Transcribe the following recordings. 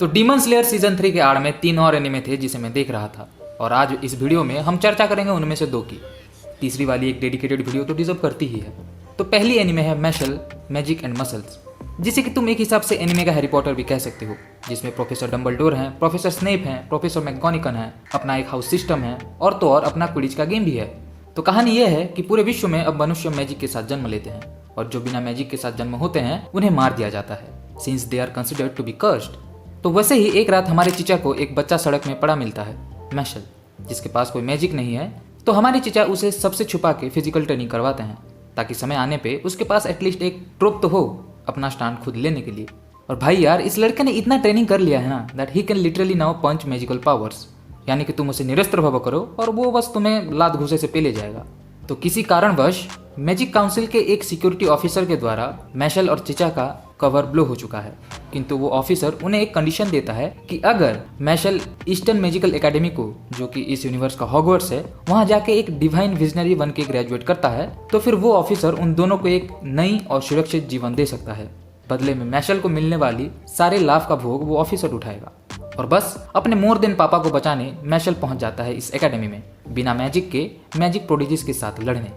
तो demon slayer season 3 के आड़ में 3 और एनिमे थे जिसे मैं देख रहा था, और आज इस वीडियो में हम चर्चा करेंगे उनमें से 2 की। तीसरी वाली एक डेडिकेटेड वीडियो तो डिजर्व करती ही है। तो पहली एनिमे है मैशल मैजिक एंड मसल्स, जिसे कि तुम एक हिसाब से एनिमे का हैरी पॉटर भी कह सकते हो, जिसमें प्रोफेसर डम्बलडोर हैं, प्रोफेसर स्नेप हैं, प्रोफेसर मैकगॉनिगल हैं, अपना एक हाउस सिस्टम है और तो और अपना क्विडिच का गेम भी है। तो कहानी यह है कि पूरे विश्व में अब मनुष्य मैजिक के साथ जन्म लेते हैं, और जो बिना मैजिक के साथ जन्म होते हैं उन्हें मार दिया जाता है, since they are considered to be cursed. तो वैसे ही एक रात हमारे चीचा को एक बच्चा सड़क में पड़ा मिलता है, मैशल, जिसके पास कोई मैजिक नहीं है। तो हमारे चीचा उसे सबसे छुपा के फिजिकल ट्रेनिंग करवाते हैं, ताकि समय आने पे उसके पास एटलीस्ट एक ट्रोप तो हो अपना स्टैंड खुद लेने के लिए। और भाई यार, इस लड़के ने इतना ट्रेनिंग कर लिया है ना that he can literally now punch magical powers, यानी कि तुम उसे निरस्त्र भव करो और वो बस तुम्हें लात घूसे से पे ले जाएगा। तो किसी कारणवश मैजिक काउंसिल के एक सिक्योरिटी ऑफिसर के द्वारा मैशल और चिचा का कवर ब्लो हो चुका है, किंतु वो ऑफिसर उन्हें एक कंडीशन देता है कि अगर मैशल ईस्टर्न मैजिकल एकेडमी को, जो कि इस यूनिवर्स का हॉगवर्ट्स है, वहां जाके एक डिवाइन विजनरी बन के ग्रेजुएट करता है, तो फिर वो ऑफिसर उन दोनों को एक नई और सुरक्षित जीवन दे सकता है। बदले में मैशल को मिलने वाली सारे लाभ का भोग वो ऑफिसर उठाएगा। और बस अपने मोर देन पापा को बचाने मैशल पहुंच जाता है इस एकेडमी में, बिना मैजिक के मैजिक प्रोडिजीज के साथ लड़ने।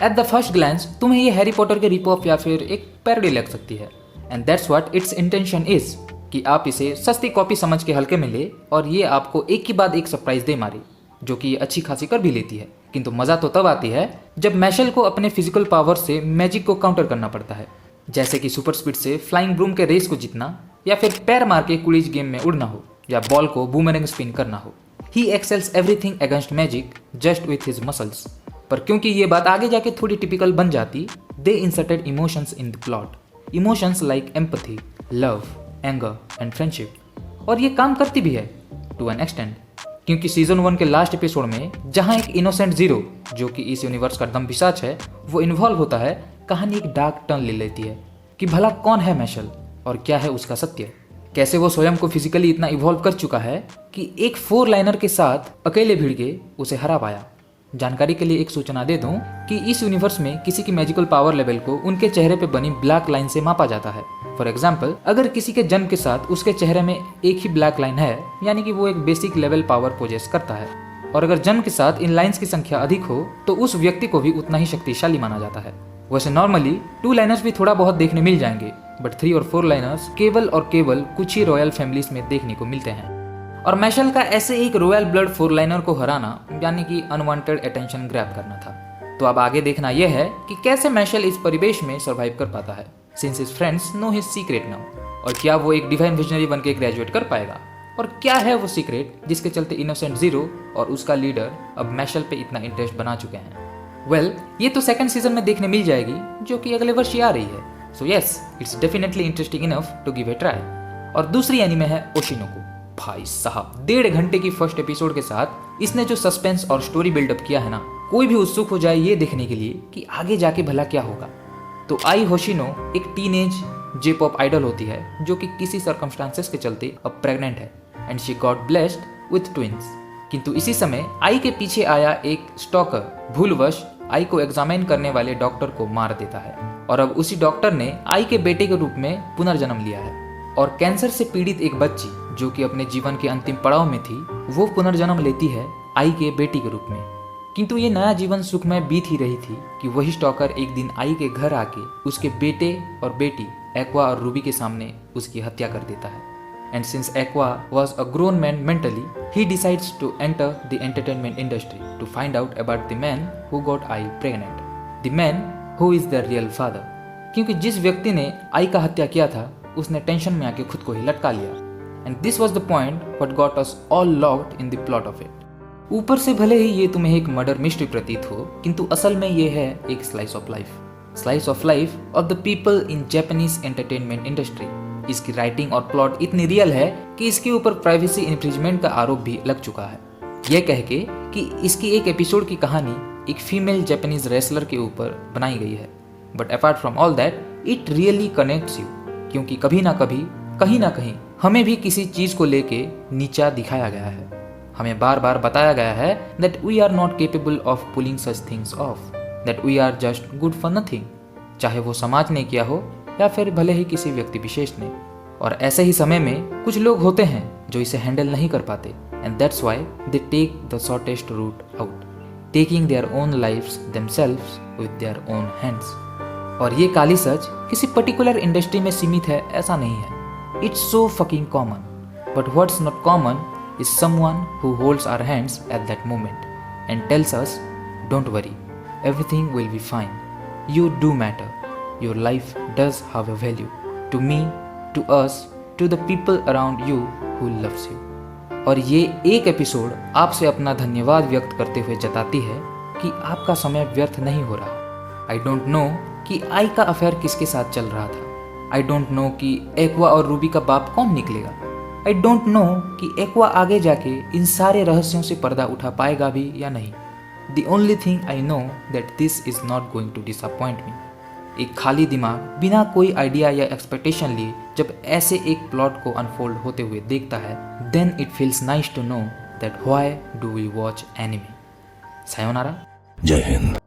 एट द फर्स्ट ग्लैंस तुम्हें ये हैरी पॉटर के रिप ऑफ या फिर एक पैरोडी लग सकती है, and that's what its intention is, कि आप इसे सस्ती कॉपी समझ के हल्के में ले और ये आपको एक के बाद एक सरप्राइज दे मारे, जो कि अच्छी खासी कर भी लेती है। किंतु मजा तो तब आती है जब मैशल को अपने फिजिकल पावर से मैजिक को काउंटर करना पड़ता है, जैसे कि सुपर स्पीड से फ्लाइंग ब्रूम के रेस को जीतना, या फिर पैर मार के क्विडिच गेम में उड़ना हो, या बॉल को बूमरैंग स्पिन करना हो। He excels everything against magic just with his muscles. पर क्योंकि ये बात आगे जाके थोड़ी टिपिकल बन जाती, they inserted emotions in the plot, emotions like empathy, love, anger and friendship. और ये काम करती भी है टू एन एक्सटेंड, क्योंकि सीजन 1 के लास्ट एपिसोड में जहां एक इनोसेंट जीरो, जो कि इस यूनिवर्स का दम पिशाच है, वो इन्वॉल्व होता है, कहानी एक डार्क टर्न ले लेती है कि भला कौन है मैशल और क्या है उसका सत्य। कैसे वो स्वयं को फिजिकली इतना इवॉल्व कर चुका है कि एक 4 लाइनर के साथ अकेले भिड़ के उसे हरा पाया। जानकारी के लिए एक सूचना दे दूं कि इस यूनिवर्स में किसी की मैजिकल पावर लेवल को उनके चेहरे पे बनी ब्लैक लाइन से मापा जाता है। फॉर एग्जाम्पल, अगर किसी के जन्म के साथ उसके चेहरे में एक ही ब्लैक लाइन है, यानी कि वो एक बेसिक लेवल पावर पोजेस करता है, और अगर जन्म के साथ इन लाइन्स की संख्या अधिक हो तो उस व्यक्ति को भी उतना ही शक्तिशाली माना जाता है। वैसे नॉर्मली 2 लाइनर्स भी थोड़ा बहुत देखने मिल जाएंगे, बट 3 और 4 लाइनर्स केवल और केवल कुछ ही रॉयल फैमिलीज में देखने को मिलते हैं। और मैशल का ऐसे एक रॉयल ब्लड 4 लाइनर को हराना यानी कि अनवांटेड अटेंशन ग्रैब करना था। तो अब आगे देखना यह है कि कैसे मैशल इस परिवेश में सर्वाइव कर पाता है, since his friends know his secret now, और क्या वो एक डिवाइन विजनरी बन के ग्रेजुएट कर पाएगा, और क्या है वो सीक्रेट जिसके चलते इनोसेंट जीरो और उसका लीडर अब मैशल पे इतना इंटरेस्ट बना चुके हैं। वेल, ये तो सेकंड सीजन में देखने मिल जाएगी, जो कि अगले वर्ष ही आ रही है। So yes, it's definitely interesting enough to give a try. और दूसरी एनीमे है ओशिनोको। भाई साहब, 1.5 घंटे की फर्स्ट एपिसोड के साथ इसने जो सस्पेंस और स्टोरी बिल्डअप किया है ना, कोई भी उत्सुक हो जाए ये देखने के लिए कि आगे जाके भला क्या होगा। तो आई होशिनो एक टीनेज जे-पॉप आइडल होती है, जो कि किसी सर्कमस्टांसेस के चलते अब प्रेग्नेंट है, and she got blessed with twins. किंतु इसी समय आई के पीछे आया एक स्टॉकर भूलवश आई को एग्जामिन करने वाले डॉक्टर को मार देता है, और अब उसी डॉक्टर ने आई के बेटे के रूप में पुनर्जन्म लिया है। और कैंसर से पीड़ित एक बच्ची, जो कि अपने जीवन के अंतिम पड़ाव में थी, वो पुनर्जन्म लेती है आई के बेटी के रूप में। किंतु ये नया जीवन सुखमय बीत ही रही थी कि वही स्टॉकर एक दिन आई के घर आके उसके बेटे और बेटी एक्वा और रूबी के सामने उसकी हत्या कर देता है। And since Aqua was a grown man mentally, he decides to enter the entertainment industry to find out about the man who got Ai pregnant, the man who is their real father. क्योंकि जिस व्यक्ति ने आई का हत्या किया था, उसने tension में आके खुद को ही लटका लिया। And this was the point what got us all locked in the plot of it. ऊपर से भले ही ये तुम्हें एक मर्डर मिस्ट्री प्रतीत हो, किंतु असल में ये है एक slice of life of the people in Japanese entertainment industry. इसकी राइटिंग और प्लॉट इतनी रियल है कि इसके ऊपर प्राइवेसी इन्फ्रिंजमेंट का आरोप भी लग चुका है, यह कह के कि इसकी एक एपिसोड की कहानी एक फीमेल जापानीज रेसलर के ऊपर बनाई गई है। But apart from all that, it really connects you, क्योंकि कभी ना कभी कहीं ना कहीं हमें भी किसी चीज को लेके नीचा दिखाया गया है। हमें बार बार बताया गया है that we are not capable of pulling such things off, that we are just good for nothing, चाहे वो समाज ने किया हो या फिर भले ही किसी व्यक्ति विशेष ने। और ऐसे ही समय में कुछ लोग होते हैं जो इसे हैंडल नहीं कर पाते, and that's why they take the shortest route out, taking their own lifes themselves with their own hands. और ये काली सच किसी पर्टिकुलर इंडस्ट्री में सीमित है ऐसा नहीं है, it's so fucking common. But what's not common is someone who holds our hands at that moment and tells us don't worry, everything will be fine, you do matter, your life does have a value to me, to us, to the people around you who loves you. और ये एक episode आपसे अपना धन्यवाद व्यक्त करते हुए जताती है कि आपका समय व्यर्थ नहीं हो रहा। आई डोंट नो कि आई का अफेयर किसके साथ चल रहा था। आई डोंट नो कि एक्वा और रूबी का बाप कौन निकलेगा। आई डोंट नो कि एक्वा आगे जाके इन सारे रहस्यों से पर्दा उठा पाएगा भी या नहीं। The only thing I know that this is not going to disappoint me. एक खाली दिमाग बिना कोई आइडिया या एक्सपेक्टेशन लिए जब ऐसे एक प्लॉट को अनफोल्ड होते हुए देखता है, then it feels nice to know that why do we watch anime. Sayonara. जय हिंद।